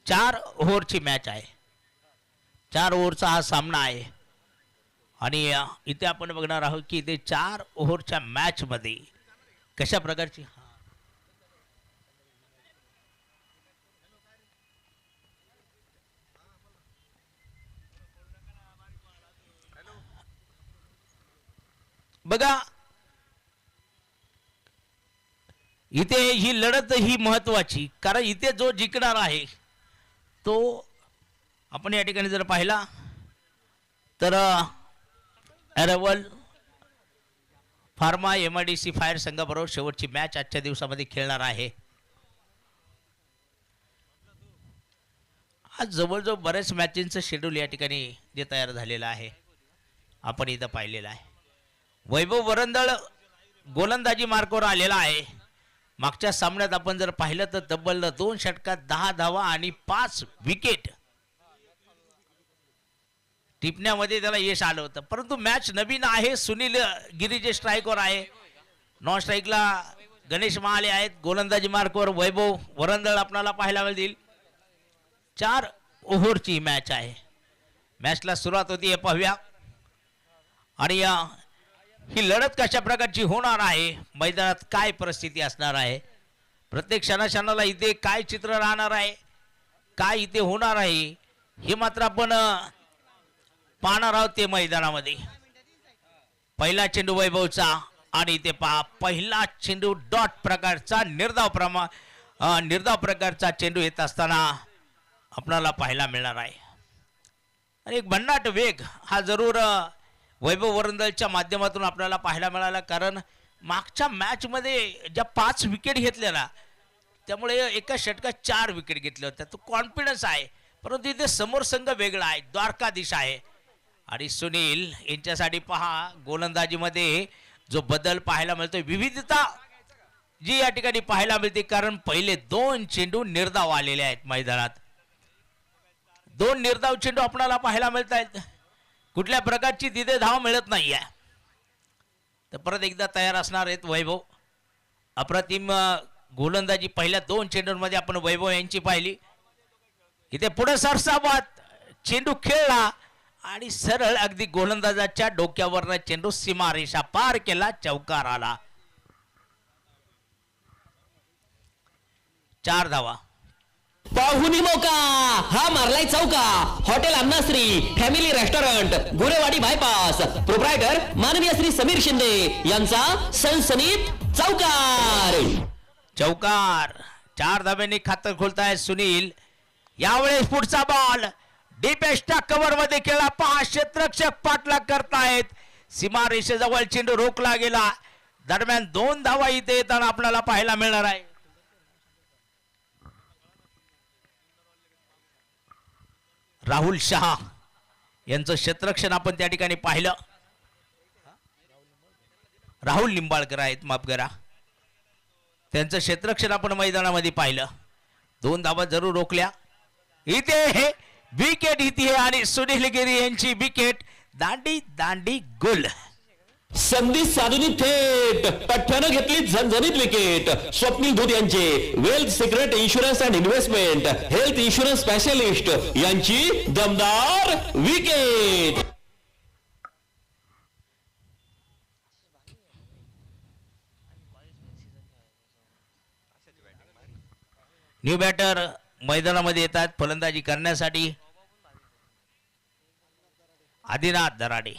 4 ओव्हरची match आहे. 4 ओव्हरचा हा सामना आहे आणि इथे आपण बघणार आहोत की इथे 4 ओव्हरच्या मॅच मध्ये कशा प्रकारची बघा इथे ही लढत ही महत्वाची, कारण इथे जो जिंकणार आहे तो आपण या ठिकाणी जर पाहिला तर अरवल फार्मा MIDC फायर संघाबरोबर शेवटची मॅच आजच्या दिवसामध्ये खेळणार आहे. आज जवळजवळ बऱ्याच मॅचेसचं शेड्यूल या ठिकाणी जे तयार झालेलं आहे आपण इथं पाहिलेलं आहे. वैभव वरंदळ गोलंदाजी मार्कावर आलेला आहे. मागच्या सामन्यात आपण जर पाहिलं तर तब्बल 2 षटकात 10 धावा आणि 5 विकेट टिपण्यामध्ये त्याला यश आलं होतं. परंतु मॅच नवीन आहे. सुनील गिरी जे स्ट्राईकवर आहे, नॉन स्ट्राईकला गणेश महाले आहेत, गोलंदाजी मार्कावर वैभव वरंदळ आपल्याला पाहायला मिळतील. 4 ओव्हरची मॅच आहे. मॅचला सुरुवात होती हे पाहूया आणि ही लढत कशा प्रकारची होणार आहे, मैदानात काय परिस्थिती असणार आहे, प्रत्येक क्षणाक्षणाला इथे काय चित्र राहणार आहे, काय इथे होणार आहे हे मात्र आपण पाहणार आहोत ते मैदानामध्ये. पहिला चेंडू वैभवचा आणि इथे पहा पहिला चेंडू डॉट प्रकारचा निर्धाव प्रकारचा चेंडू येत असताना आपल्याला पाहायला मिळणार आहे. आणि एक भन्नाट वेग हा जरूर वैभव वरंदळच्या माध्यमातून आपल्याला पाहायला मिळाला, कारण मागच्या मॅचमध्ये ज्या 5 विकेट घेतल्या ना त्यामुळे एका षटकात 4 विकेट घेतल्या होत्या. तो कॉन्फिडन्स आहे. परंतु इथे समोर संघ वेगळा आहे, द्वारकाधीश आहे आणि सुनील यांच्यासाठी पहा गोलंदाजीमध्ये जो बदल पाहायला मिळतोय, विविधता जी या ठिकाणी पाहायला मिळते, कारण पहिले 2 चेंडू निर्धाव आलेले आहेत मैदानात. 2 निर्धाव चेंडू आपल्याला पाहायला मिळत आहेत. कुठल्या प्रकारची तिथे धाव मिळत नाहीये. तर परत एकदा तयार असणार आहेत वैभव. अप्रतिम गोलंदाजी पहिल्या 2 चेंडूंमध्ये आपण वैभव यांची पाहिली. इथे पुढे सरसावत चेंडू खेळला आणि सरळ अगदी गोलंदाजाच्या डोक्यावरनं चेंडू सीमारेषा पार केला, चौकार आला. 4 धावा. पाहुणी मोका हा मारलाय चौका. Hotel Annashree family restaurant Gurewadi bypass proprietor माननीय श्री समीर शिंदे यांचा सनसनीत चौकार. 4 धाब्यांनी खातं खोलताय सुनील. यावेळेस पुढचा बॉल डीपेस्टा कव्हर मध्ये खेळला. 5 क्षेत्ररक्षक पाठलाग करतायत. सीमारेषेजवळ चेंडू रोखला गेला. दरम्यान 2 धावा इथे येताना आपल्याला पाहायला मिळणार आहे. राहुल शहा यांचं क्षेत्ररक्षण आपण त्या ठिकाणी पाहिलं. राहुल निंबाळकर आहेत, माफ करा, त्यांचं क्षेत्ररक्षण आपण मैदानामध्ये पाहिलं. 2 धावा जरूर रोखल्या. इथे हे विकेट इथे आणि सुनील गिरी यांची विकेट. दांडी गुल. संधी साधूनी थेट पठ्ठ्यानं घेतली झणझणीत विकेट. स्वप्नील धूत यांचे wealth secret insurance and investment health insurance specialist यांची दमदार विकेट. न्यू बॅटर मैदानामध्ये येतात फलंदाजी करण्यासाठी. आदिनाथ दराडे.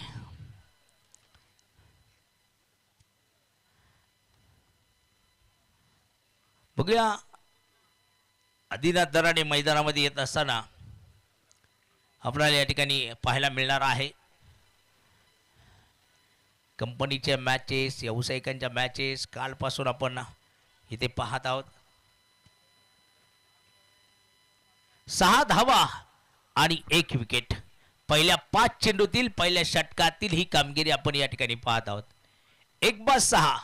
बघूया आदिनाथ दराडे मैदानामध्ये येत असताना आपल्याला या ठिकाणी पाहायला मिळणार आहे कंपनीच्या मॅचेस, व्यावसायिकांच्या मॅचेस कालपासून आपण इथे पाहत आहोत. 6 धावा आणि 1 विकेट. पहिल्या 5 चेंडूतील पहिल्या षटकातील ही कामगिरी आपण या ठिकाणी पाहत आहोत. 1/6.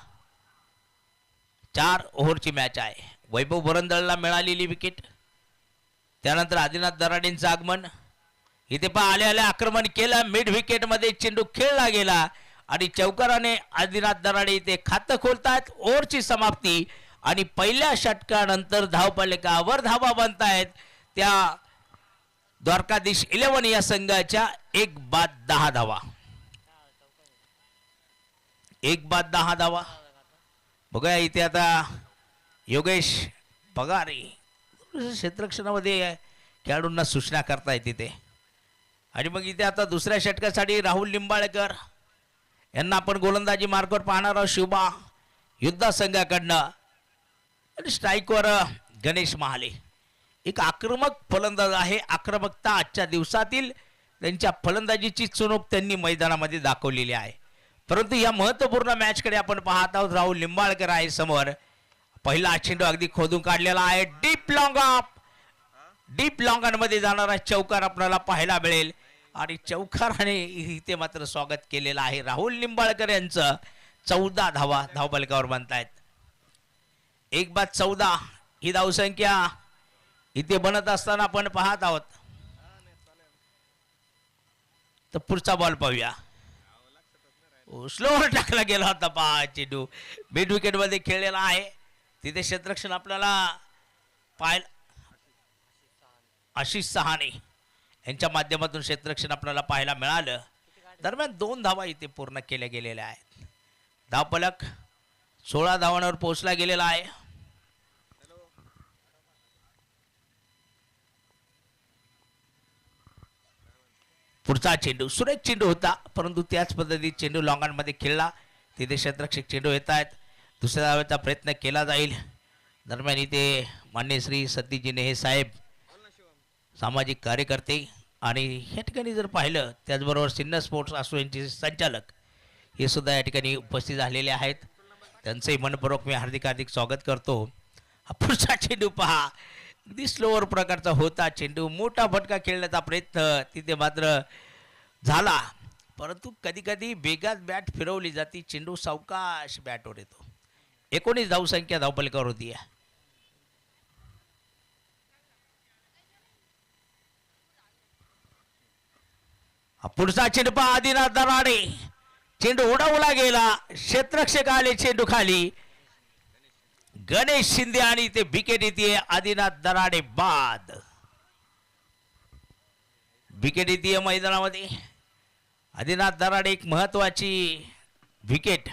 4 ओव्हरची मॅच आहे. वैभव वरंदळला मिळालेली विकेट. त्यानंतर आदिनाथ दराडेंचं आगमन. इथे पहा आल्या आक्रमण केलं. मिड विकेट मध्ये चेंडू खेळला गेला आणि चौकाराने आदिनाथ दराडे इथे खातं खोलतात. ओव्हरची समाप्ती आणि पहिल्या षटकानंतर धावफलकावर धावा बनतायत. त्या द्वारकाधीश 11 या संघाच्या 1 बाद 10 धावा. 1 बाद 10 धावा. बघा इथे आता योगेश पगारे क्षेत्ररक्षणामध्ये खेळाडूंना सूचना करता येते ते. आणि मग इथे आता दुसऱ्या षटकासाठी राहुल लिंबाळकर यांना आपण गोलंदाजी मार्गावर पाहणार आहोत शिवबा युद्धा संघाकडनं. आणि स्ट्राईकवर गणेश महाले. एक आक्रमक फलंदाज आहे. आक्रमकता आजच्या दिवसातील त्यांच्या फलंदाजीची चुणूक त्यांनी मैदानामध्ये दाखवलेली आहे. परंतु या महत्त्वपूर्ण मॅचकडे आपण पाहत आहोत. राहुल लिंबाळकर आहे समोर. पहिला चेंडू अगदी खोदून काढलेला आहे. Deep long of. डीप लॉंगांमध्ये जाणारा चौकार आपल्याला पाहायला मिळेल. आणि चौकाराने इथे मात्र स्वागत केलेलं आहे राहुल लिंबाळकर यांचं. 14 धावा धावफलकावर बनतायत. 1 बाद 14 ही धावसंख्या इथे बनत असताना आपण पाहत आहोत. तर पुढचा बॉल पाहूया. स्लोवर टाकला गेला होता पहा चेंडू. मिड विकेट मध्ये खेळलेला आहे. तिथे क्षेत्ररक्षण आपल्याला पाहायला आशिष सहाने यांच्या माध्यमातून क्षेत्ररक्षण आपल्याला पाहायला मिळालं. दरम्यान 2 धावा इथे पूर्ण केल्या गेलेल्या आहेत. धावफलक 16 धावांवर पोहोचला गेलेला आहे. पुढचा चेंडू सुरेख चेंडू होता. परंतु त्याच पद्धतीत चेंडू लॉंगांमध्ये खेळला. तिथे क्षेत्ररक्षक चेंडू येत आहेत. दुसऱ्या धावेचा प्रयत्न केला जाईल. दरम्यान इथे मान्य श्री सतीजी नेहे साहेब सामाजिक कार्यकर्ते आणि या ठिकाणी जर पाहिलं त्याचबरोबर सिन्नर स्पोर्ट्स असोसिएशनचे संचालक हे सुद्धा या ठिकाणी उपस्थित झालेले आहेत. त्यांचंही मनपूर्वक मी हार्दिक स्वागत करतो. हा पुढचा चेंडू पहा. अगदी स्लोअर प्रकारचा होता चेंडू. मोठा फटका खेळण्याचा प्रयत्न तिथे मात्र झाला. परंतु कधी कधी वेगात बॅट फिरवली जाते. चेंडू सावकाश बॅटवर येतो. 19 धावसंख्या धावफलकावर होती. पुढचा चेंडू पहा. आदिनाथ दराडे. चेंडू उडवला गेला. क्षेत्ररक्षक आले चेंडू खाली. गणेश शिंदे आणि ते विकेट येते. आदिनाथ दराडे बाद. विकेट येते मैदानामध्ये. आदिनाथ दराडे एक महत्वाची विकेट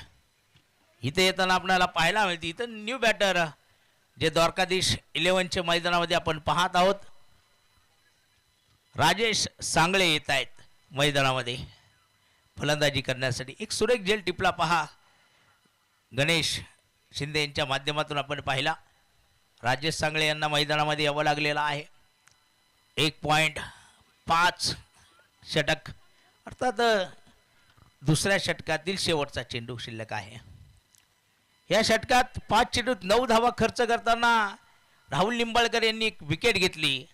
इथे येताना आपल्याला पाहायला मिळते. इथं न्यू बॅटर जे द्वारकाधीश 11च्या मैदानामध्ये आपण पाहत आहोत. राजेश सांगळे येत आहेत मैदानामध्ये फलंदाजी करण्यासाठी. एक सुरेख झेल टिपला पहा. गणेश शिंदे यांच्या माध्यमातून आपण पाहिला. राजेश सांगळे यांना मैदानामध्ये यावं लागलेलं आहे. 1.5 षटक अर्थात दुसऱ्या षटकातील शेवटचा चेंडू शिल्लक आहे. या षटकात 5 चेंडूत 9 धावा खर्च करताना राहुल लिंबाळकर यांनी एक विकेट घेतली.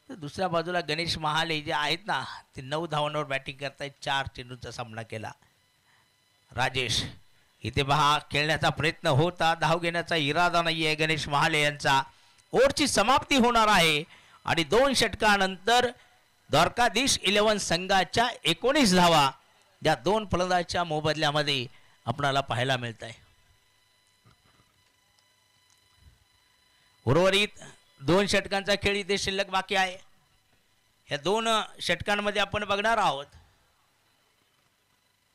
दुसऱ्या बाजूला गणेश महाले जे आहेत ना ते 9 धावांवर बॅटिंग करतायत. 4 चेंडूचा सामना केला. राजेश इथे पहा खेळण्याचा प्रयत्न होता. धाव घेण्याचा इरादा नाही आहे गणेश महाले यांचा. ओव्हरची समाप्ती होणार आहे आणि 2 षटकानंतर द्वारकाधीश 11 संघाच्या 19 धावा या 2 फलंदाजांच्या मोबदल्यामध्ये आपल्याला पाहायला मिळत आहे. उर्वरित 2 षटकांचा खेळ इथे शिल्लक बाकी आहे. या 2 षटकांमध्ये आपण बघणार आहोत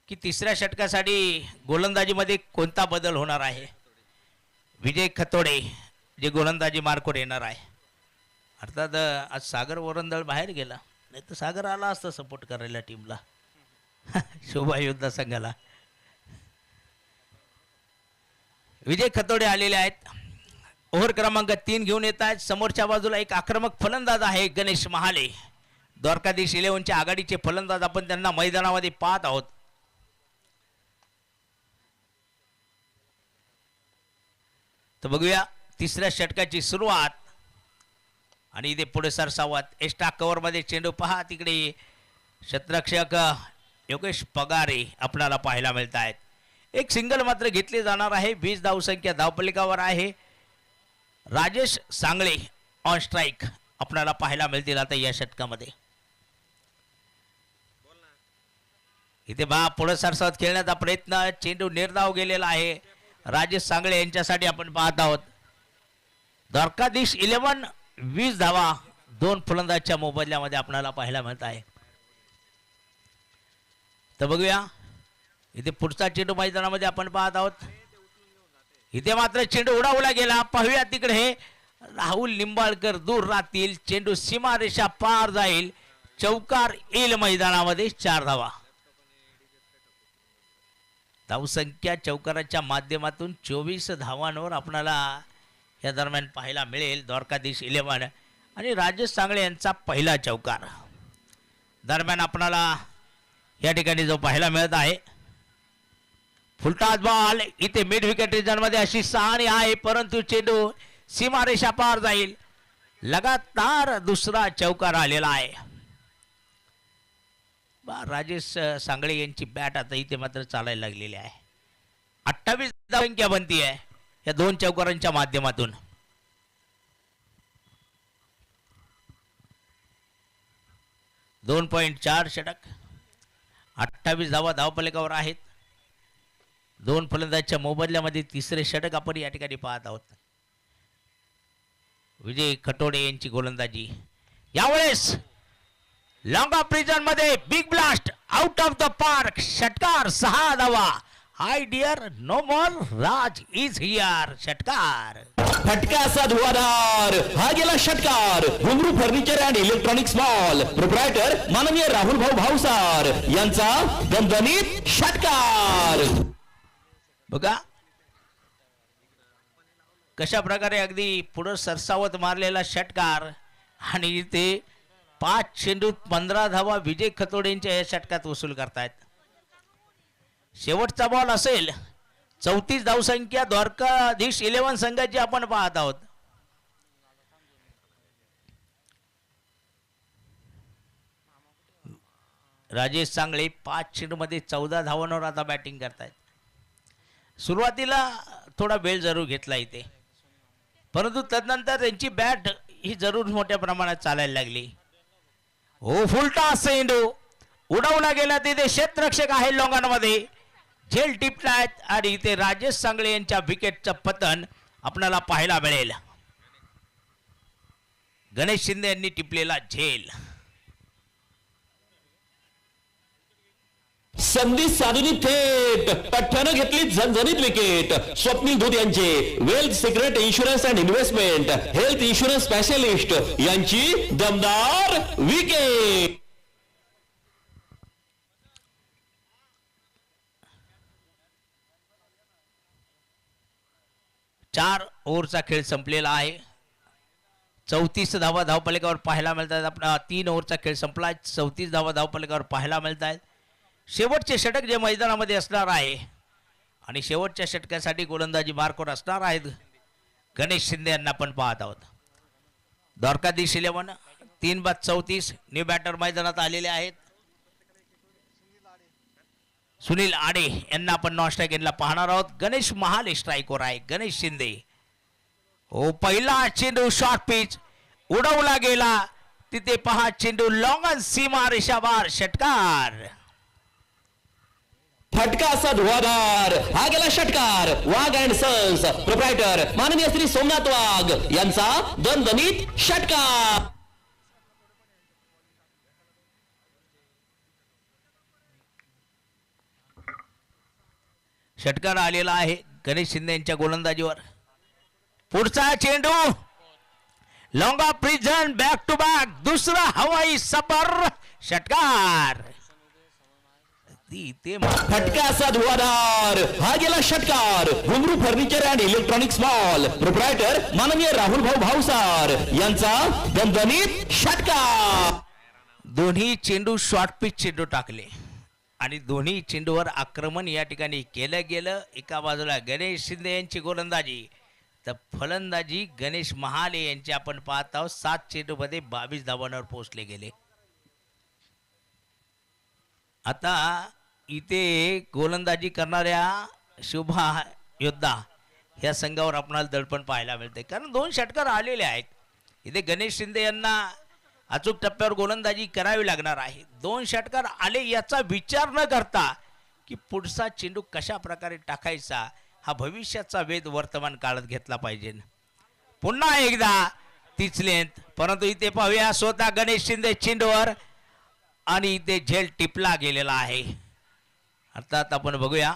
की तिसऱ्या षटकासाठी गोलंदाजीमध्ये कोणता बदल होणार आहे. विजय खतोडे जे गोलंदाजी मार्कवर येणार आहे. अर्थात आज सागर वरंदळ बाहेर गेला. नाही तर सागर आला असता सपोर्ट करायला टीमला शोभा योद्धा संघाला. विजय खतोडे आलेले आहेत. ओव्हर क्रमांक 3 घेऊन येत आहेत. समोरच्या बाजूला एक आक्रमक फलंदाज आहे गणेश महाले. द्वारकाधीश 11च्या आघाडीचे फलंदाज आपण त्यांना मैदानामध्ये पाहत आहोत. तर बघूया तिसऱ्या षटकाची सुरुवात. आणि इथे पुढे सरसावत एक्स्ट्रा कव्हर मध्ये चेंडू पहा. तिकडे क्षेत्ररक्षक योगेश पगारे आपल्याला पाहायला मिळत आहेत. एक सिंगल मात्र घेतले जाणार आहे. 20 धावसंख्या धावफलकावर आहे. राजेश सांगळे ऑन स्ट्राईक आपल्याला पाहायला मिळतील आता या षटकामध्ये. इथे बा पुढे सरसावत खेळण्याचा प्रयत्न. चेंडू निर्धाव गेलेला आहे. राजेश सांगळे यांच्यासाठी आपण पाहत आहोत. द्वारकाधीश 11 20 धावा दोन फलंदाजच्या मोबदल्यामध्ये आपल्याला पाहायला मिळत आहे. तर बघूया इथे पुढचा चेंडू मैदानामध्ये आपण पाहत आहोत. इथे मात्र चेंडू उडावला गेला. पाहूया तिकडे हे राहुल निंबाळकर दूर राहतील. चेंडू सीमारेषा पार जाईल. चौकार येईल मैदानामध्ये. 4 धावा. धावसंख्या चौकाराच्या माध्यमातून 24 धावांवर आपल्याला या दरम्यान पाहायला मिळेल. द्वारकाधीश 11 आणि राजेश सांगळे यांचा पहिला चौकार दरम्यान आपल्याला या ठिकाणी जो पाहायला मिळत आहे. फुलटाच बॉल इथे मिड विकेट रिजन मध्ये अशी सहाणी आहे, परंतु चेंडू सीमारेषा पार जाईल. लगातार दुसरा चौकार आलेला आहे. राजेश सांगळे यांची बॅट आता इथे मात्र चालायला लागलेली आहे. 28 धावसंख्या बनती आहे या दोन चौकारांच्या माध्यमातून. .4 षटक. 28 धावा धावफलकावर आहेत. दोन फलंदाजच्या मोबदल्यामध्ये तिसरे षटक आपण या ठिकाणी पाहत आहोत. विजय खटोडे यांची गोलंदाजी. यावेळेस लॉंग ऑफ रिजन मध्ये big blast out of the park. षटकार 6 धावा. Hi dear no more Raj is here. षटकार. फटका असा धुवाधार. हा गेला षटकार. Ghungroo furniture and electronics mall proprietor माननीय राहुल भाऊ भावसार यांचा दणदणीत षटकार. बघा कशा प्रकारे अगदी पुढे सरसावत मारलेला षटकार आणि इथे 5 चेंडूत 15 धावा विजय खतोडेंच्या या षटकात वसूल करतायत. शेवटचा बॉल असेल. 34 धावसंख्या द्वारकाधीश 11 संघाची आपण पाहत आहोत. राजेश सांगळे 5 चेंडूमध्ये 14 धावांवर आता बॅटिंग करतायत. सुरुवातीला थोडा वेळ जरूर घेतला इथे, परंतु तदनंतर त्यांची बॅट ही जरूर मोठ्या प्रमाणात चालायला लागली. हो फुलटा चेंडू उडवला गेला. तिथे क्षेत्ररक्षक आहे लोंगांमध्ये. झेल टिपलायत आणि इथे राजेश सांगळे यांच्या विकेटचं पतन आपल्याला पाहायला मिळेल. गणेश शिंदे यांनी टिपलेला झेल. संधी साधूनी थेट पठ्ठ्यानं घेतली झणझणीत विकेट. स्वप्नील धूत यांचे wealth secret insurance and investment health insurance specialist यांची दमदार विकेट. चार ओव्हरचा खेळ संपलेला आहे. 34 धावा धावफलकावर पाहायला मिळतात. आपला 3 ओव्हरचा खेळ संपला. 34 धावा धावफलकावर पाहायला मिळत आहेत. शेवटचे षटक जे मैदानामध्ये असणार आहे आणि शेवटच्या षटकासाठी गोलंदाजी मार्कवर असणार आहेत गणेश शिंदे यांना आपण पाहत आहोत. द्वारकाधीश 11 3/34 न्यू बॅटर मैदानात आलेले आहेत. सुनील आडे यांना आपण नॉन स्ट्राईक यांना पाहणार आहोत. गणेश महाले स्ट्राईकवर आहे. गणेश शिंदे. हो पहिला चेंडू शॉर्ट पिच उडवला गेला. तिथे पहा चेंडू लॉंग ऑन सीमा रेषाबार. षटकार. फटका असा धुवाधार. हा गेला षटकार. वाघ अँड सन्स प्रोप्रायटर माननीय श्री सोमनाथ वाघ यांचा दणदणीत षटकार. षटकार आलेला आहे गणेश शिंदे यांच्या गोलंदाजीवर. पुढचा चेंडू लॉंग ऑफ प्रिझन बॅक टू बॅक. दुसरा हवाई सपर. षटकार. फटका असा धुवाधार. हा गेला षटकार. Ghungroo furniture and electronics mall proprietor माननीय राहुल भाऊ भावसार यांचा दणदणीत षटकार. दोन्ही चेंडू शॉर्ट पिच चेंडू टाकले आणि दोन्ही चेंडूवर आक्रमण या ठिकाणी केलं गेलं. एका बाजूला गणेश शिंदे यांची गोलंदाजी तर फलंदाजी गणेश महाले यांची आपण पाहत आहोत. 7 चेंडूमध्ये 22 धावांवर पोहोचले गेले. आता इथे गोलंदाजी करणाऱ्या शुभा योद्धा ह्या संघावर आपल्याला दडपण पाहायला मिळते, कारण 2 षटकार आलेले आहेत. इथे गणेश शिंदे यांना अचूक टप्प्यावर गोलंदाजी करावी लागणार आहे. 2 षटकार आले याचा विचार न करता की पुढचा चेंडू कशा प्रकारे टाकायचा हा भविष्याचा वेध वर्तमान काळात घेतला पाहिजे. पुन्हा एकदा तीच लेंथ, परंतु इथे पाहूया स्वतः गणेश शिंदे चेंडूवर आणि इथे झेल टिपला गेलेला आहे. अर्थात आपण बघूया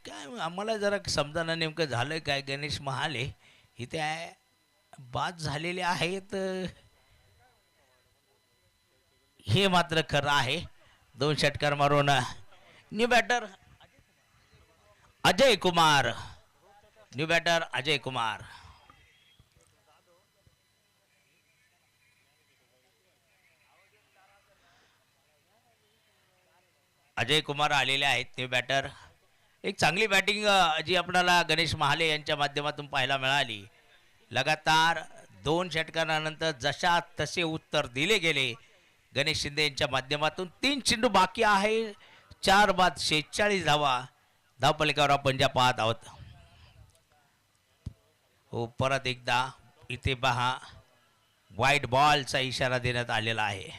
काय आम्हाला जरा समजायला नेमकं झालं काय. गणेश महाले इथे बाद झालेले आहेत हे मात्र खरं आहे. 2 षटकार मारून new batter Ajay Kumar, new batter Ajay Kumar. Ajay Kumar आलेले आहेत न्यू बॅटर. एक चांगली बॅटिंग जी आपल्याला गणेश महाले यांच्या माध्यमातून पाहायला मिळाली. लगातार 2 षटकारानंतर जशा तसे उत्तर दिले गेले गणेश शिंदे यांच्या माध्यमातून. 3 चेंडू बाकी आहे. 4 बाद 46 धावा धावपलिकावर आपण ज्या पाहत आहोत. हो परत एकदा इथे पहा वाईट बॉलचा इशारा देण्यात आलेला आहे.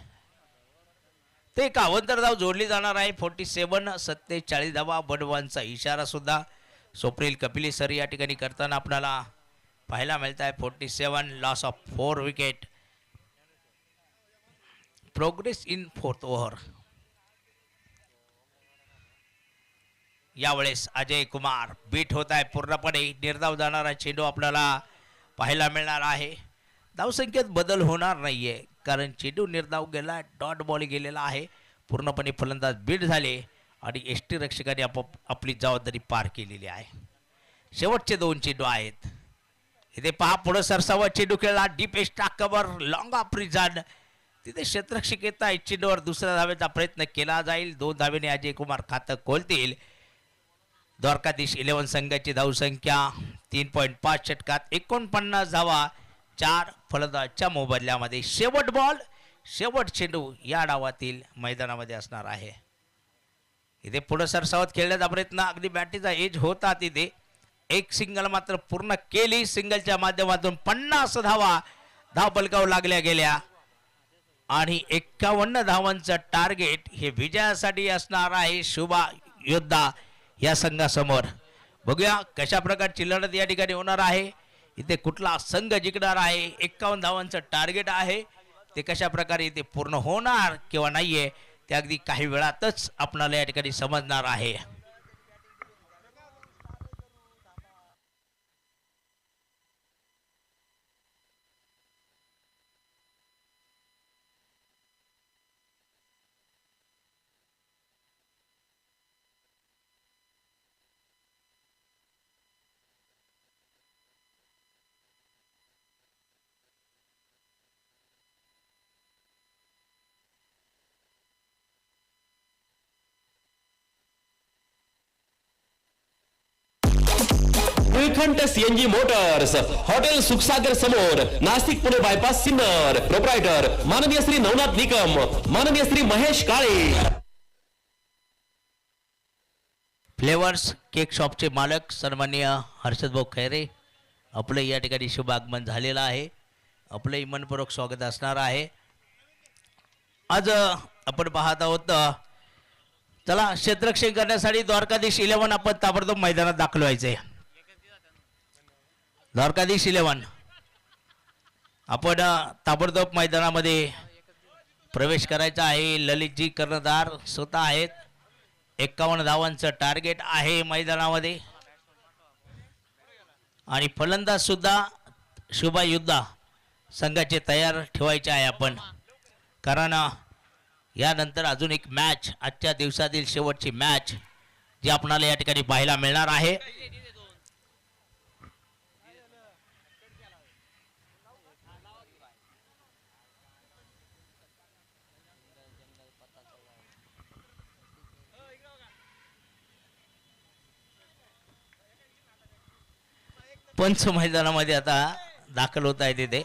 ते 51 धाव जोडली जाणार आहे. 47 धावा बडवांचा इशारा सुद्धा स्वप्नील कपिले सर या ठिकाणी करताना आपल्याला पाहायला मिळत आहे. 47 loss of 4 wicket. Progress in 4th over. यावेळेस अजय कुमार बीट होत आहे पूर्णपणे. निर्धाव जाणारा चेंडू आपल्याला पाहायला मिळणार आहे. धावसंख्येत बदल होणार नाहीये कारण चेंडू निर्धाव गेला, डॉट बॉल गेलेला आहे. पूर्णपणे फलंदाज बीट झाले आणि एसटी रक्षकाने आपली जबाबदारी पार केलेली आहे. शेवटचे 2 चेंडू आहेत. इथे पहा पुढे सरसावा चेंडू खेळला deep एस्टा cover long of reason. तिथे क्षेत्ररक्षक येत आहे. चेंडूवर दुसऱ्या धावेचा प्रयत्न केला जाईल. 2 धावेने अजय कुमार खातं खोलतील. द्वारकाधीश 11 संघाची धावसंख्या 3.5 षटकात 49 धावा 4 फलंदाजच्या मोबदल्यामध्ये. शेवट बॉल शेवट चेंडू या डावातील मैदानामध्ये असणार आहे. इथे पुढे सरसावत खेळण्याचा प्रयत्न अगदी बॅटीचा एज होता. तिथे एक सिंगल मात्र पूर्ण केली. सिंगलच्या माध्यमातून 50 धावा धावपलकावर लागल्या गेल्या आणि 51 धावांचं टार्गेट हे विजयासाठी असणार आहे शुभा योद्धा या संघासमोर. बघूया कशा प्रकारची लढत या ठिकाणी होणार आहे. इथे कुठला संघ जिंकणार आहे. 51 धावांचं टार्गेट आहे. ते कशा प्रकारे इथे पूर्ण होणार किंवा नाहीये ते अगदी काही वेळातच आपल्याला या ठिकाणी समजणार आहे. निळखंड सीएनजी मोटर्स, हॉटेल सुखसागर समोर, नाशिक पुणे बायपास सिन्नर. प्रोप्रायटर माननीय श्री नवनाथ निकम, माननीय श्री महेश काळे. फ्लेवर्स केक शॉपचे मालक सन्माननीय हर्षद भाऊ खैरे आपलं या ठिकाणी शुभ आगमन झालेलं आहे. आपलंही मनपूर्वक स्वागत असणार आहे. आज आपण पाहत आहोत चला क्षेत्ररक्षण करण्यासाठी द्वारकाधीश 11 आपण ताबडतोब मैदानात दाखल व्हायचंय. द्वारकाधीश 11 आपण ताबडतोब मैदानामध्ये प्रवेश करायचा आहे. ललितजी कर्णधार स्वतः आहेत. 51 धावांचं टार्गेट आहे मैदानामध्ये आणि फलंदाज सुद्धा शुभा योद्धा संघाचे तयार ठेवायचे आहे आपण, कारण यानंतर अजून एक मॅच आजच्या दिवसातील शेवटची मॅच जी आपणाला या ठिकाणी पाहायला मिळणार आहे. पंच मैदानामध्ये आता दाखल होत आहे तिथे.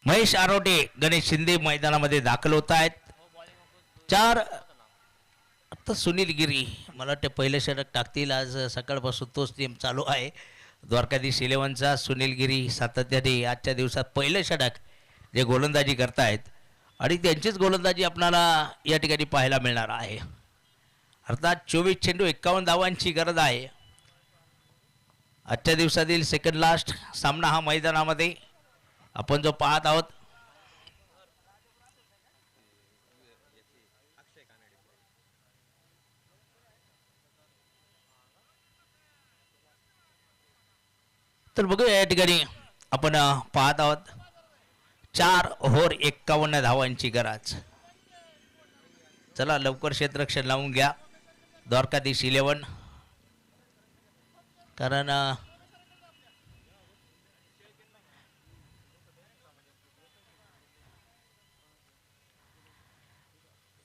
महेश आरोटे गणेश शिंदे मैदानामध्ये दाखल होत आहेत. 4 आता सुनील गिरी मला वाटतं पहिलं षटक टाकतील. आज सकाळपासून तोच नियम चालू आहे द्वारकाधीश 11चा. सुनील गिरी सातत्याने आजच्या दिवसात पहिलं षटक जे गोलंदाजी करतायत आणि त्यांचीच गोलंदाजी आपल्याला या ठिकाणी पाहायला मिळणार आहे. अर्थात 24 चेंडू 51 धावांची गरज आहे. आजच्या दिवसातील सेकंड लास्ट सामना हा मैदानामध्ये आपण जो पाहत आहोत. तर बघूया या ठिकाणी आपण पाहत आहोत 4 ओव्हर 51 धावांची गरज. चला लवकर क्षेत्ररक्षण लावून घ्या द्वारकाधीश 11, कारण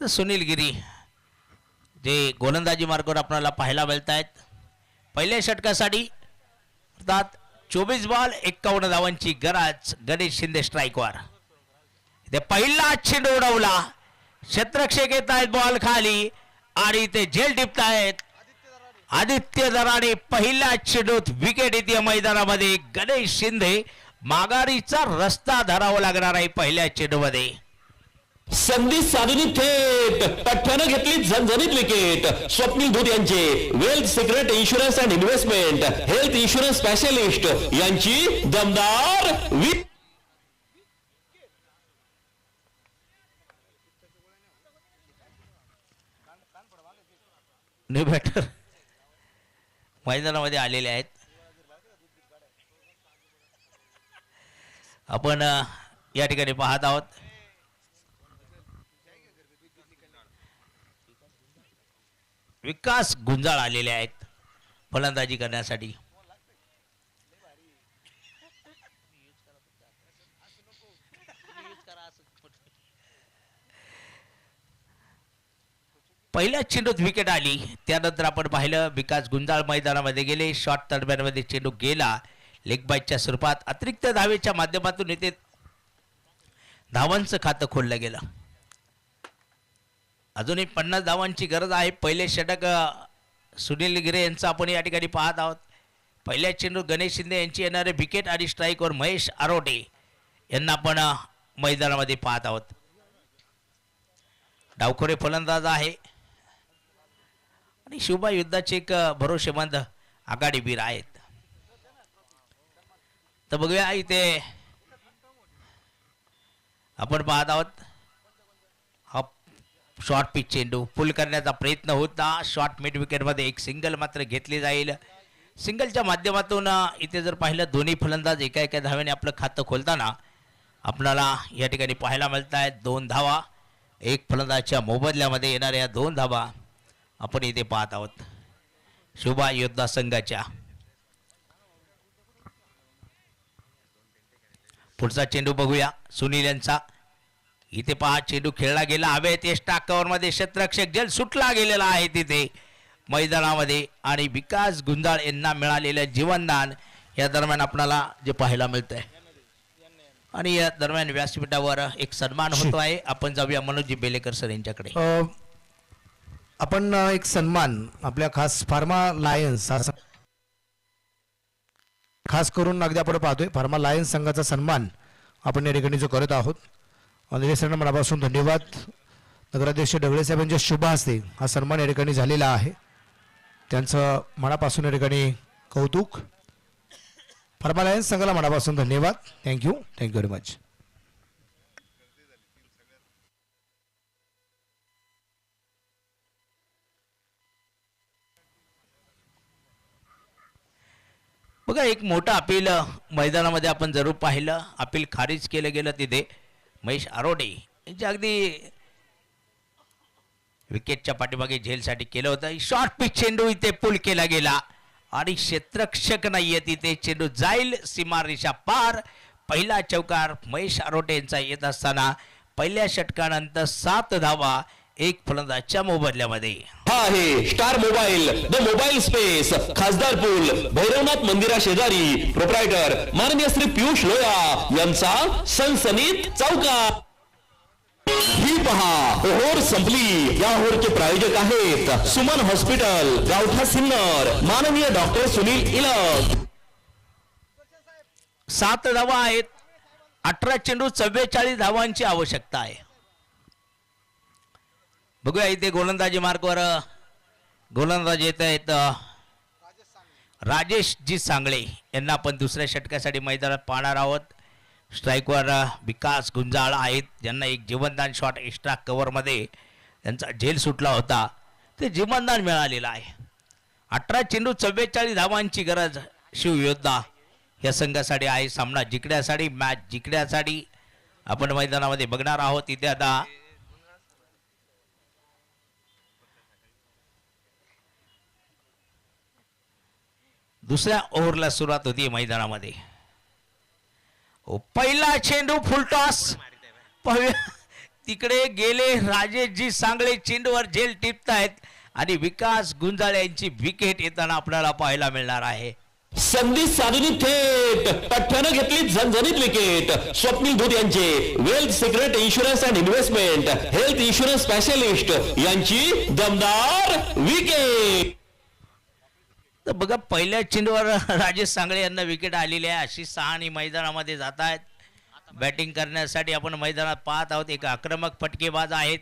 सुनील गिरी जे गोलंदाजी मार्गावर आपल्याला पाहायला मिळत आहेत. पहिल्या षटकासाठी अर्थात 24 बॉल 51 धावांची गरज. गणेश शिंदे स्ट्राईकवर. इथे पहिला चेंडू उडवला. क्षेत्ररक्षक येत आहेत बॉल खाली आणि ते झेल टिपतायत. आदित्य दराडे पहिल्या चेंडूत विकेट येते मैदानामध्ये. गणेश शिंदे माघारीचा रस्ता धरावा लागणार आहे पहिल्या चेंडूमध्ये. संधी साधून थेट पठ्ठ्यानं घेतली झणझणीत विकेट. स्वप्नील धूत यांचे wealth secret insurance and investment health insurance specialist यांची दमदार न्यू बॅटर मैदानामध्ये आलेले आहेत. आपण या ठिकाणी पाहत आहोत विकास गुंजाळ आलेले आहेत फलंदाजी करण्यासाठी. पहिल्या चेंडूत विकेट आली. त्यानंतर आपण पाहिलं विकास गुंजाळ मैदानामध्ये गेले. शॉर्ट दरम्यानमध्ये चेंडू गेला लेग बाईटच्या स्वरूपात. अतिरिक्त धावेच्या माध्यमातून इथे धावांचं खातं खोललं गेलं. अजूनही 50 धावांची गरज आहे. पहिले षटक सुनील गिरे यांचं आपण या ठिकाणी पाहत आहोत. पहिल्या चेंडू गणेश शिंदे यांची येणारे विकेट आणि स्ट्राईकवर महेश आरोटे यांना आपण मैदानामध्ये पाहत आहोत. डावखोरे फलंदाज आहे आणि शुभा युद्धाचे एक भरोसेमंद आघाडीवीर आहेत. तर बघूया इथे आपण पाहत आहोत हा शॉर्ट पिच चेंडू पुल करण्याचा प्रयत्न होता. शॉर्ट मिड विकेटमध्ये एक सिंगल मात्र घेतली जाईल. सिंगलच्या माध्यमातून इथे जर पाहिलं दोन्ही फलंदाज एका एका धाव्याने आपलं खातं खोलताना आपल्याला या ठिकाणी पाहायला मिळत आहेत. 2 धावा एक फलंदाजच्या मोबदल्यामध्ये येणाऱ्या 2 धावा आपण इथे पाहत आहोत शुभा योद्धा संघाच्या. पुढचा चेंडू बघूया सुनील यांचा. इथे पहा चेंडू खेळला गेला हवेत. एस्टा कव्हर मध्ये क्षेत्ररक्षक जल सुटला गेलेला आहे तिथे मैदानामध्ये आणि विकास गुंजाळ यांना मिळालेलं जीवनदान या दरम्यान आपल्याला जे पाहायला मिळतंय. आणि या दरम्यान व्यासपीठावर एक सन्मान होतो आहे. आपण जाऊया मनोजी बेलेकर सर यांच्याकडे. आपण एक सन्मान आपल्या खास फार्मा लायन्स खास करून अगदी आपण पाहतोय फार्मा लायन्स संघाचा सन्मान आपण या ठिकाणी जो करत आहोत. सरांना मनापासून धन्यवाद. नगराध्यक्ष ढवळे साहेबांच्या शुभ हस्ते हा सन्मान या ठिकाणी झालेला आहे. त्यांचं मनापासून या ठिकाणी कौतुक. फार्मा लायन्स संघाला मनापासून धन्यवाद. Thank you very much. बघा एक मोठं अपील मैदानामध्ये आपण जरूर पाहिलं. अपील खारिज केलं गेलं तिथे महेश आरोटे यांच्या अगदी विकेटच्या पाठीमागे झेलसाठी केलं होतं. शॉर्ट पिच चेंडू इथे पुल केला गेला आणि क्षेत्ररक्षक नाहीये तिथे. चेंडू जाईल सीमारेषा पार. पहिला चौकार महेश आरोटे यांचा येत असताना पहिल्या षटकानंतर 7 धावा एक फलंदाजच्या मोबदल्यामध्ये. हा आहे star mobile, the mobile space, खासदार पूल, भैरवनाथ मंदिरा शेजारी. प्रोप्रायटर माननीय श्री पियुष लोया यांचा सनसनीत चौकार. ही पहा ओहोर संपली. या ओहोरचे प्रायोजक आहेत सुमन हॉस्पिटल, गावठा सिन्नर, माननीय डॉक्टर सुनील इलक. 7 धावा आहेत. 18 चेंडू 44 धावांची आवश्यकता आहे. बघूया इथे गोलंदाजी मार्कवर गोलंदाज येत आहेत राजेशजी सांगळे यांना आपण दुसऱ्या षटकासाठी मैदानात पाहणार आहोत. स्ट्राईकवर विकास गुंजाळ आहेत ज्यांना एक जीवनदान शॉट एक्स्ट्रा कव्हरमध्ये त्यांचा झेल सुटला होता, ते जीवनदान मिळालेलं आहे. 18 चेंडू 44 धावांची गरज शिवयोद्धा या संघासाठी आहे. सामना जिंकण्यासाठी, मॅच जिंकण्यासाठी आपण मैदानामध्ये बघणार आहोत. इथे आता दुसऱ्या ओव्हरला सुरुवात होती मैदानामध्ये. पहिला चेंडू फुलटॉस. तिकडे गेले राजेशजी सांगळे चेंडूवर झेल टिपतायत आणि विकास गुंजाळे यांची विकेट येताना आपल्याला पाहायला मिळणार आहे. संधी साधूनी थेट पठ्ठ्यानं घेतली झणझणीत विकेट. स्वप्नील धूत यांचे wealth secret insurance and investment health insurance specialist यांची दमदार विकेट. तर बघा पहिल्या चेंडूवर राजेश सांगळे यांना विकेट आलेली आहे. आशिष सहानी मैदानामध्ये जात आहेत बॅटिंग करण्यासाठी. आपण मैदानात पाहत आहोत एक आक्रमक फटकेबाज आहेत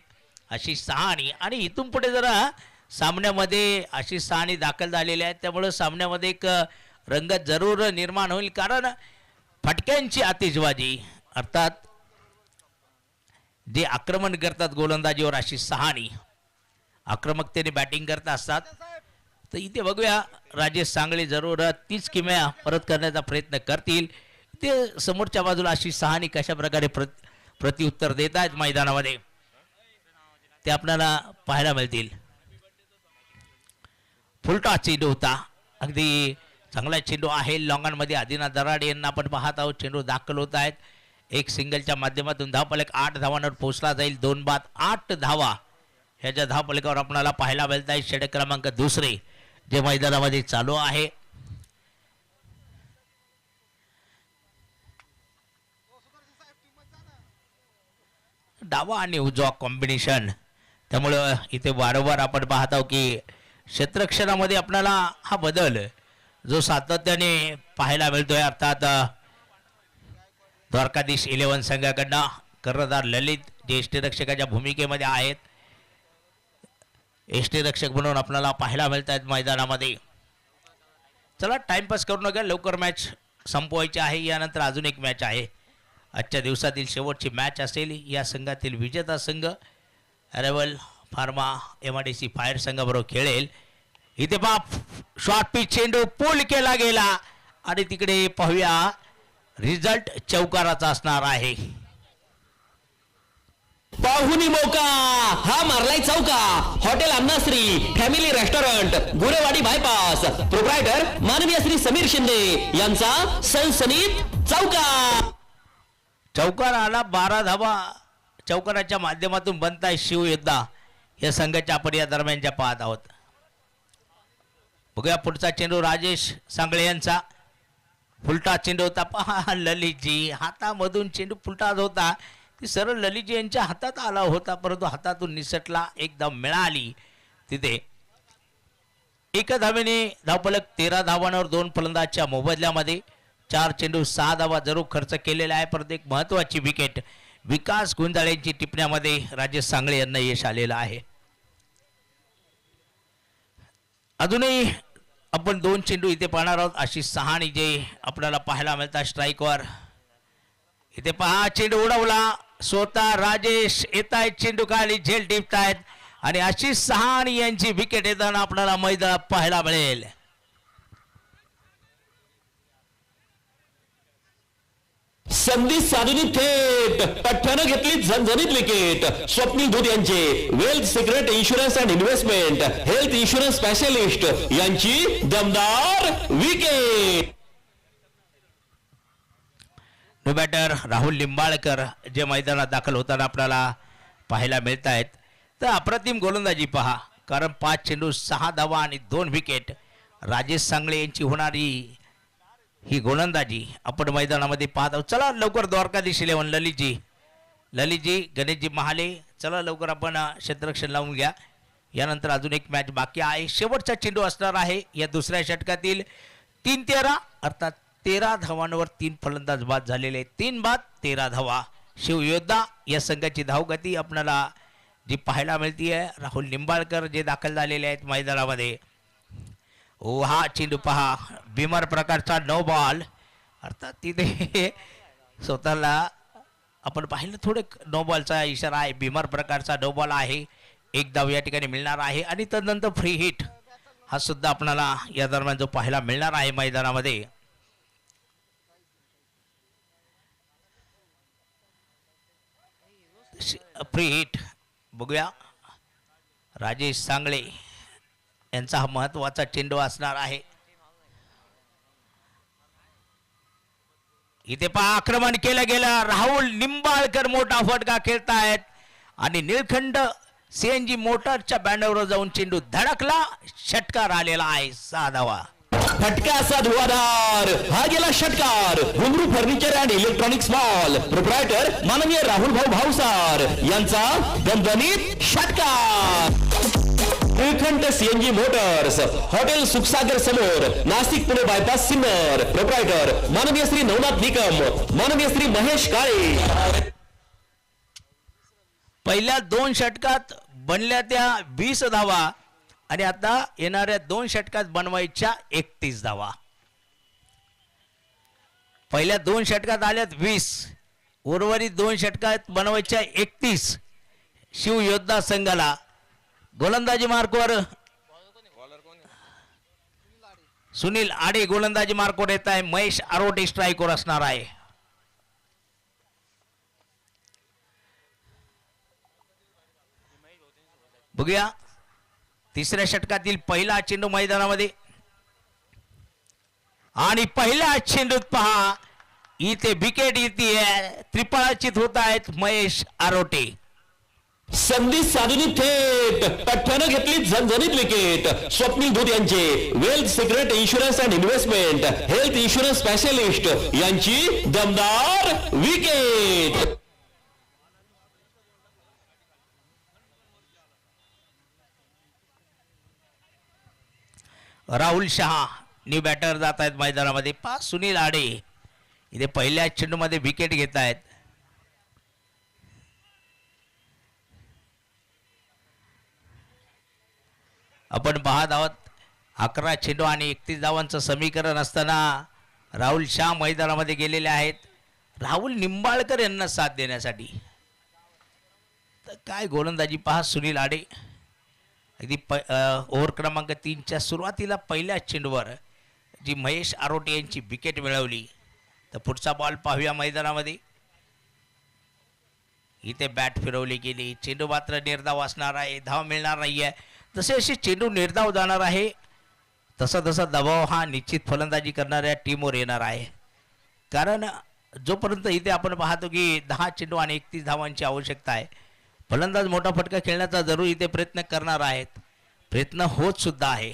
आशिष सहानी, आणि इथून पुढे जरा सामन्यामध्ये आशिष सहानी दाखल झालेले आहेत, त्यामुळे सामन्यामध्ये एक रंगत जरूर निर्माण होईल. कारण फटक्यांची आतिषबाजी अर्थात जे आक्रमण करतात गोलंदाजीवर आशिष सहानी आक्रमकतेने बॅटिंग करत असतात. तर इथे बघूया राजेश सांगळे जरूर तीच किमया परत करण्याचा प्रयत्न करतील. ते समोरच्या बाजूला आशिष सहानी कशा प्रकारे प्रत्युत्तर देत आहेत मैदानामध्ये ते आपल्याला पाहायला मिळतील. फुलटॉस चेंडू होता, अगदी चांगला चेंडू आहे. लॉंगॉनमध्ये आदिनाथ दराडे यांना आपण पाहत आहोत. चेंडू दाखल होत आहेत. एक सिंगलच्या माध्यमातून धावफलक 8 धावांवर पोहोचला जाईल. 2 बाद 8 धावा ह्याच्या धावफलकावर आपल्याला पाहायला मिळत आहे. षटक क्रमांक 2 जे मैदानामध्ये चालू आहे. डावा आणि उजवा कॉम्बिनेशन, त्यामुळं इथे वारंवार आपण पाहत आहोत की क्षेत्ररक्षणामध्ये आपल्याला हा बदल जो सातत्याने पाहायला मिळतोय. अर्थात द्वारकाधीश 11 संघाकडनं कर्णधार ललित जे यष्टीरक्षकाच्या भूमिकेमध्ये आहेत, यष्टीरक्षक म्हणून आपल्याला पाहायला मिळत आहेत मैदानामध्ये. चला टाइमपास करू नका, लवकर मॅच संपवायची आहे. यानंतर अजून एक मॅच आहे. आजच्या दिवसातील शेवटची मॅच असेल. या संघातील विजेता संघ अरेवल फार्मा MIDC फायर संघाबरोबर खेळेल. इथे बाप शॉर्ट पिच चेंडू पूल केला गेला आणि तिकडे पाहूया रिझल्ट चौकाराचा असणार आहे. पाहुणी मौका हा मारलाय चौका. Hotel Annashree family restaurant Gurewadi bypass. Proprietor माननीय श्री समीर शिंदे यांचा सनसनीत चौका. चौकार आला. 12 धावा चौकाराच्या माध्यमातून बनताय शिवयोद्धा या संघाच्या आपण या दरम्यानच्या पाहत आहोत. बघूया पुढचा चेंडू राजेश सांगळे यांचा. फुलटा चेंडू होता. पहा ललितजी हातामधून चेंडू फुलटाच होता, ती सरळ ललितजी यांच्या हातात आला होता, परंतु हातातून निसटला. एकदम मिळाली तिथे. 1 धावेने धावफलक 13 धावांवर 2 फलंदाजच्या मोबदल्यामध्ये. 4 चेंडू 6 धावा जरूर खर्च केलेला आहे. परंतु एक महत्वाची विकेट विकास गुंजाळेंची टिपण्यामध्ये राजेश सांगळे यांना यश आलेलं आहे. अजूनही आपण 2 चेंडू इथे पाहणार आहोत. आशिष सहानी जे आपल्याला पाहायला मिळतात स्ट्राईकवर. इथे पहा चेंडू उडवला. स्वतः राजेश येत आहेत, चेंडू खाली झेल टिपतायत आणि आशिष सहानी यांची विकेट येताना आपल्याला मैदानात पाहायला मिळेल. संधी साधूनी थेट पठ्ठ्यानं घेतली झणझणीत विकेट. स्वप्नील धूत यांचे wealth secret insurance and investment health insurance specialist यांची दमदार wicket. New batter Rahul Limbalkar जे मैदानात दाखल होताना आपल्याला पाहायला मिळत आहेत. तर अप्रतिम गोलंदाजी पहा, कारण 5 चेंडू 6 धावा आणि 2 विकेट. राजेश सांगळे यांची होणारी ही गोलंदाजी आपण मैदानामध्ये पाहत आहोत. चला लवकर द्वारकाधीश 11 ललितजी गणेशजी महाले, चला लवकर आपण क्षेत्ररक्षण लावून घ्या. यानंतर अजून एक मॅच बाकी आहे. शेवटचा चेंडू असणार आहे या दुसऱ्या षटकातील. 3-13 अर्थात 13 धावांवर 3 फलंदाज बाद झालेले. 3 बाद 13 धावा. शिवयोद्धा या संघाची धावगती आपल्याला जी पाहायला मिळते. राहुल निंबाळकर जे दाखल झालेले आहेत मैदानामध्ये. हा चेंडू पहा, बिमर प्रकारचा नो बॉल, अर्थात तिथे स्वतःला आपण पाहिलं थोडे नो बॉलचा इशारा आहे. बिमर प्रकारचा नो बॉल आहे. 1 धाव या ठिकाणी मिळणार आहे आणि तदनंतर फ्री हिट हा सुद्धा आपल्याला या दरम्यान जो पाहायला मिळणार आहे मैदानामध्ये. फ्री हिट बघूया. राजेश सांगळे यांचा हा महत्वाचा चेंडू असणार आहे. इथे पहा आक्रमण केलं गेलं. राहुल निंबाळकर मोठा फटका खेळतायत आणि निळखंड सीएनजी मोटरच्या बॅनरवर जाऊन चेंडू धडकला. षटकार आलेला आहे. 6 धावा. फटका असा धुवाधार, हा गेला षटकार. Ghungroo furniture and electronics mall proprietor माननीय राहुल भाऊ भावसार यांचा दणदणीत षटकार. निळखंड सीएनजी मोटर्स, हॉटेल सुखसागर समोर, नाशिक पुणे बायपास सिन्नर, प्रोप्रायटर माननीय श्री नवनाथ निकम, माननीय श्री महेश काळे. पहिल्या 2 षटकात बनल्या त्या 20 धावा आणि आता येणाऱ्या 2 षटकात बनवायच्या 31 धावा. पहिल्या 2 षटकात आल्यात 20, उर्वरित 2 षटकात बनवायच्या 31. शिवयोद्धा संघाला गोलंदाजी मार्कवर सुनील आडे गोलंदाजी मार्कवर येत आहे. महेश आरोटे स्ट्राईकवर असणार आहे. बघूया तिसऱ्या षटकातील पहिला चेंडू मैदानामध्ये आणि पहिल्या चेंडूत पहा इथे विकेट येते. त्रिफळाचित होत आहेत महेश आरोटे. संधी साधूनी थेट पठ्ठ्यानं घेतली झणझणीत विकेट. स्वप्नील धूत यांचे wealth secret insurance and investment health insurance specialist यांची दमदार wicket. Rahul Shah new batter जात आहेत मैदानामध्ये. 5 सुनील आडे इथे पहिल्या चेंडूमध्ये विकेट घेत आहेत. आपण पाहत आहोत 11 चेंडू आणि 31 धावांचं समीकरण असताना राहुल शहा मैदानामध्ये गेलेले आहेत. राहुल निंबाळकर यांना साथ देण्यासाठी. तर काय गोलंदाजी पहा सुनील आडे. अगदी ओव्हर क्रमांक 3च्या सुरुवातीला पहिल्या चेंडूवर जी महेश आरोटे यांची विकेट मिळवली. तर पुढचा बॉल पाहूया मैदानामध्ये. इथे बॅट फिरवली गेली. चेंडू मात्र निर्धाव असणार आहे. धाव मिळणार नाही आहे. जसे जसे चेंडू निर्धाव जाणार आहे तसा तसा दबाव हा निश्चित फलंदाजी करणाऱ्या टीमवर येणार आहे. कारण जोपर्यंत इथे आपण पाहतो की 10 चेंडू आणि 31 धावांची आवश्यकता आहे. फलंदाज मोठा फटका खेळण्याचा जरूर इथे प्रयत्न करणार आहेत. प्रयत्न होत सुद्धा आहे.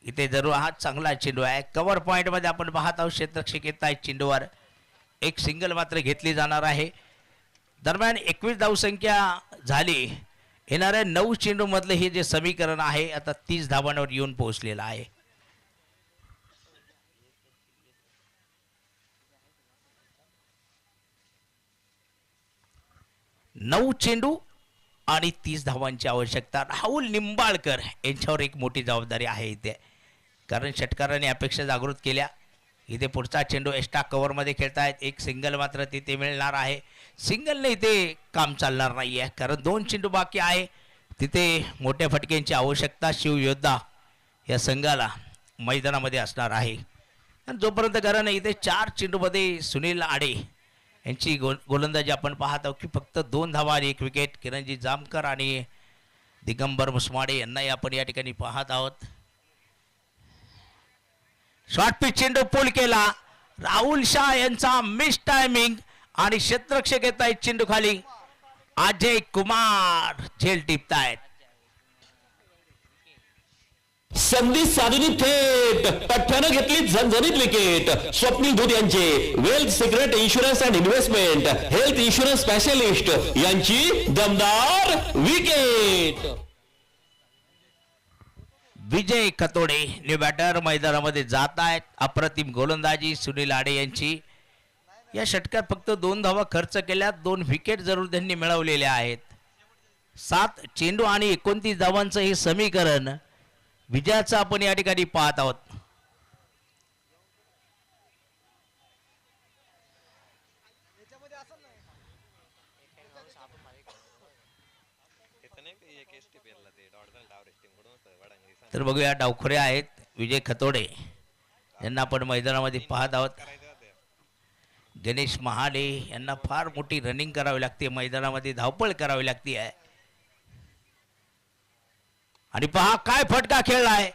इथे जरूर हा चांगला चेंडू आहे. कव्हर पॉइंट मध्ये आपण पाहत आहोत क्षेत्ररक्षक येत आहेत चेंडूवर. एक सिंगल मात्र घेतली जाणार आहे. दरम्यान 21 धावसंख्या झाली. येणाऱ्या 9 चेंडू मधले हे जे समीकरण आहे आता 30 धावांवर येऊन पोहोचलेलं आहे. नऊ चेंडू आणि 30 धावांची आवश्यकता. राहुल निंबाळकर यांच्यावर एक मोठी जबाबदारी आहे इथे. कारण षटकाराने अपेक्षा जागृत केल्या. इथे पुढचा चेंडू एक्स्ट्रा कव्हरमध्ये खेळतायत. एक सिंगल मात्र तिथे मिळणार आहे. सिंगलने इथे काम चालणार नाही आहे कारण 2 चेंडू बाकी आहे. तिथे मोठ्या फटक्यांची आवश्यकता शिवयोद्धा या संघाला मैदानामध्ये असणार आहे. आणि जोपर्यंत कारण इथे 4 चेंडूमध्ये सुनील आडे यांची गोलंदाजी आपण पाहत आहोत की फक्त 2 धावा आणि 1 विकेट. किरणजी जामकर आणि दिगंबर मुसमाडे यांनाही आपण या ठिकाणी पाहत आहोत. शॉर्ट पिच चेंडू पूल केला. राहुल शाह यांचा मिस टायमिंग आणि क्षेत्ररक्षक येत आहेत चेंडू खाली. अजय कुमार झेल टिपतायत. संधी साधूनी थेट पठ्ठ्यानं घेतली झणझणीत विकेट. स्वप्नील धूत यांचे wealth secret insurance and investment health insurance specialist यांची दमदार wicket. Vijay Khatode new batter मैदानामध्ये जात आहेत. अप्रतिम गोलंदाजी सुनील आडे यांची. या षटकात फक्त 2 धावा खर्च केल्या, 2 विकेट जरूर त्यांनी मिळवलेल्या आहेत. 7 चेंडू आणि 29 धावांचं हे समीकरण विजयाचं आपण या ठिकाणी पाहत आहोत. तर बघूया डावखुरे आहेत विजय खतोडे यांना आपण मैदानामध्ये पाहत आहोत. गणेश महाले यांना फार मोठी रनिंग करावी लागते, मैदानामध्ये धावपळ करावी लागते आहे. आणि पहा काय फटका खेळलाय,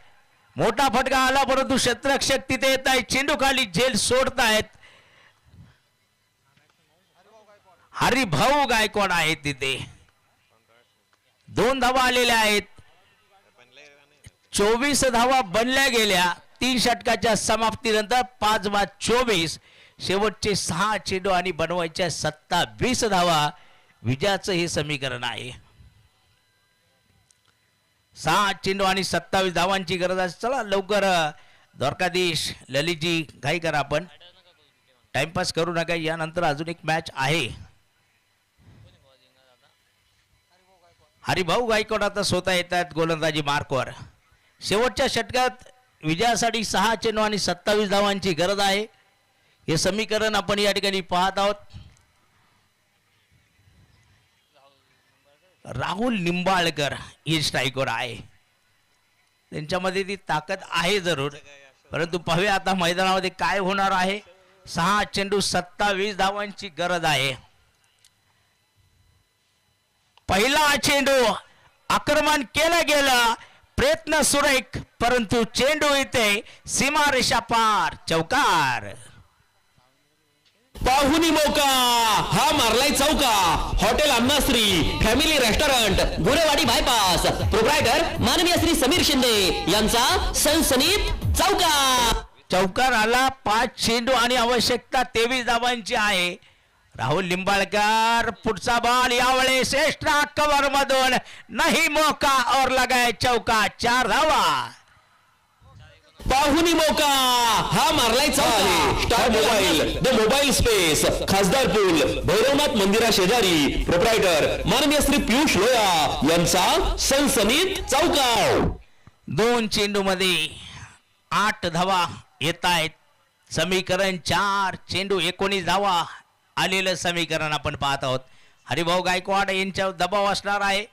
मोठा फटका आला, परंतु क्षेत्ररक्षक तिथे येत आहे. चेंडू खाली झेल सोडतायत. हरिभाऊ गायकवाड आहेत तिथे. 2 धावा आलेल्या आहेत. 24 धावा बनल्या गेल्या 3 षटकाच्या समाप्तीनंतर. 5/24 शेवटचे 6 चेंडू आणि बनवायच्या 27 धावा. विजयाचं हे समीकरण आहे. 6 चेंडू आणि 27 धावांची गरज आहे. चला लवकर द्वारकाधीश ललितजी घाई करा, आपण टाइमपास करू नका. यानंतर अजून एक मॅच आहे. हरिभाऊ गायकवाड आता स्वतः येतात गोलंदाजी मार्कवर. शेवटच्या षटकात विजयासाठी 6 चेंडू आणि 27 धावांची गरज आहे. हे समीकरण आपण या ठिकाणी पाहत आहोत. राहुल निंबाळकर ही स्ट्राईकवर आहे. त्यांच्यामध्ये ती ताकद आहे जरूर, परंतु पाहूया आता मैदानामध्ये काय होणार आहे. 6 चेंडू 27 धावांची गरज आहे. पहिला चेंडू आक्रमण केलं गेलं, प्रयत्न सुरेख, परंतु चेंडू इथे सीमारेषा पार. चौकार. पाहुणी मौका हा मारलाय चौका. Hotel Annashree family restaurant Gurewadi bypass proprietor माननीय श्री समीर शिंदे यांचा सनसनीत चौका. चौकार आला. 5 चेंडू आणि आवश्यकता 23 धावांची आहे. राहुल निंबाळकर पुढचा बॉल यावेळेस एक्स्ट्रा कव्हर मधून नाही मौका और लगाय चौका. 4 धावा. पाहुणी मौका हा मारलाय चौका. Star mobile the mobile space खासदार पूल भैरवनाथ मंदिरा शेजारी प्रोप्रायटर माननीय श्री पियुष लोया यांचा सनसनीत चौका. 2 चेंडू मध्ये 8 धावा येत आहेत. समीकरण 4 चेंडू 19 धावा आलेलं समीकरण आपण पाहत आहोत. हरिभाऊ गायकवाड यांच्यावर दबाव असणार आहे,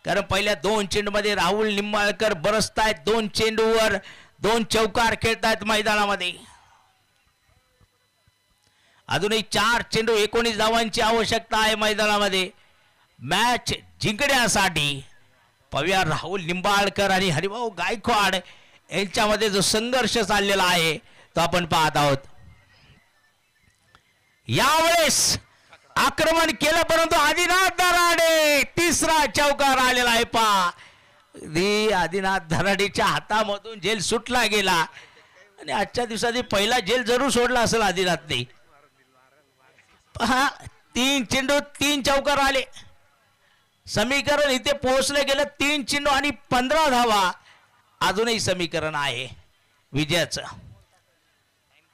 कारण पहिल्या 2 चेंडू मध्ये राहुल निंबाळकर बरसतायत. 2 चेंडूवर 2 चौकार खेळतायत मैदानामध्ये. अजूनही 4 चेंडू 19 धावांची आवश्यकता आहे मैदानामध्ये मॅच जिंकण्यासाठी. पाहूया राहुल निंबाळकर आणि हरिभाऊ गायकवाड यांच्यामध्ये जो संघर्ष चाललेला आहे तो आपण पाहत आहोत. यावेळेस आक्रमण केलं, परंतु आदिनाथ दराडे तिसरा चौकार आलेला आहे. आदिनाथ दराडेच्या हातामधून झेल सुटला गेला आणि आजच्या दिवसात पहिला झेल जरूर सोडला असेल आदिनाथने. पहा 3 चेंडू 3 चौकार आले. समीकरण इथे पोहोचले गेलं. 3 चेंडू आणि 15 धावा अजूनही समीकरण आहे विजयाचं.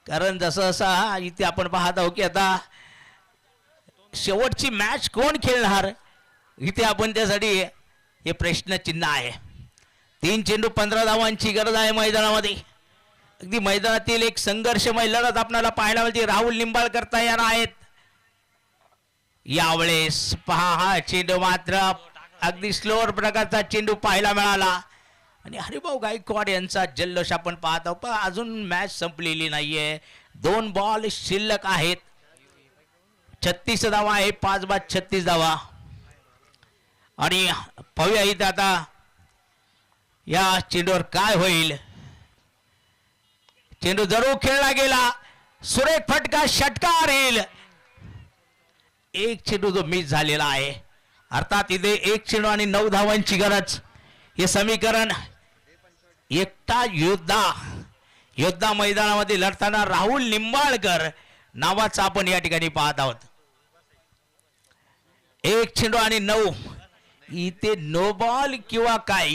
कारण जसं जसं इथे आपण पाहत आहोत की आता शेवटची मॅच कोण खेळणार, इथे आपण त्यासाठी हे प्रश्नचिन्ह आहे. 3 चेंडू 15 धावांची गरज आहे मैदानामध्ये. अगदी मैदानातील एक संघर्षमय लढत आपल्याला पाहायला मिळते. राहुल निंबाळकर तयार आहेत. यावेळेस पहा हा चेंडू मात्र अगदी स्लोअर प्रकारचा चेंडू पाहायला मिळाला आणि हरिभाऊ गायकवाड यांचा जल्लोष आपण पाहत आहोत. पण अजून मॅच संपलेली नाहीये. 2 बॉल शिल्लक आहेत. 36 धावा आहे. 5/36 धावा. आणि पाहूया इथे आता या चेंडूवर काय होईल. चेंडू जरूर खेळला गेला. सुरेख फटका षटकार येईल. एक चेंडू जो मिस झालेला आहे. अर्थात इथे 1 चेंडू आणि 9 धावांची गरज. हे समीकरण एकटा योद्धा मैदानामध्ये लढताना राहुल निंबाळकर नावाचा आपण या ठिकाणी पाहत आहोत. 1 चेंडू आणि 9. इथे नो बॉल किंवा काय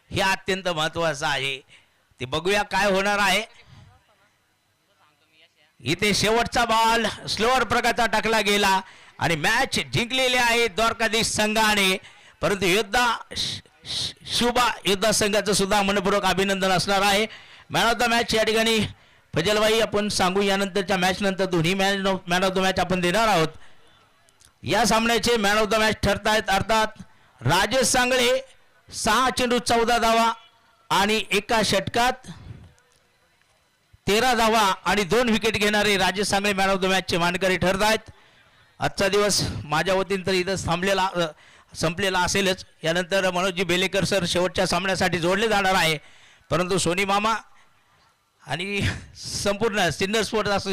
हे अत्यंत महत्वाचं आहे. ते बघूया काय होणार आहे. इथे शेवटचा बॉल स्लोअर प्रकारचा टाकला गेला आणि मॅच जिंकलेली आहे द्वारकाधीश संघाने. परंतु शुभा योद्धा संघाचं सुद्धा मनपूर्वक अभिनंदन असणार आहे. मॅन ऑफ द मॅच या ठिकाणी फजलबाई आपण सांगू. यानंतरच्या मॅच नंतर दोन्ही मॅन ऑफ द मॅच आपण देणार आहोत. या सामन्याचे मॅन ऑफ द मॅच ठरतायत अर्थात राजेश सांगळे 6 चेंडू 14 धावा आणि एका षटकात 13 धावा आणि 2 विकेट घेणारे Rajesh Sangle man of the मॅचचे मानकरी ठरत आहेत. आजचा दिवस माझ्या वतीने तर इथं संपलेला असेलच. यानंतर मनोजजी बेलेकर सर शेवटच्या सामन्यासाठी जोडले जाणार आहे. परंतु सोनी मामा आणि संपूर्ण सिन्नर स्पोर्ट्स असोसिएशन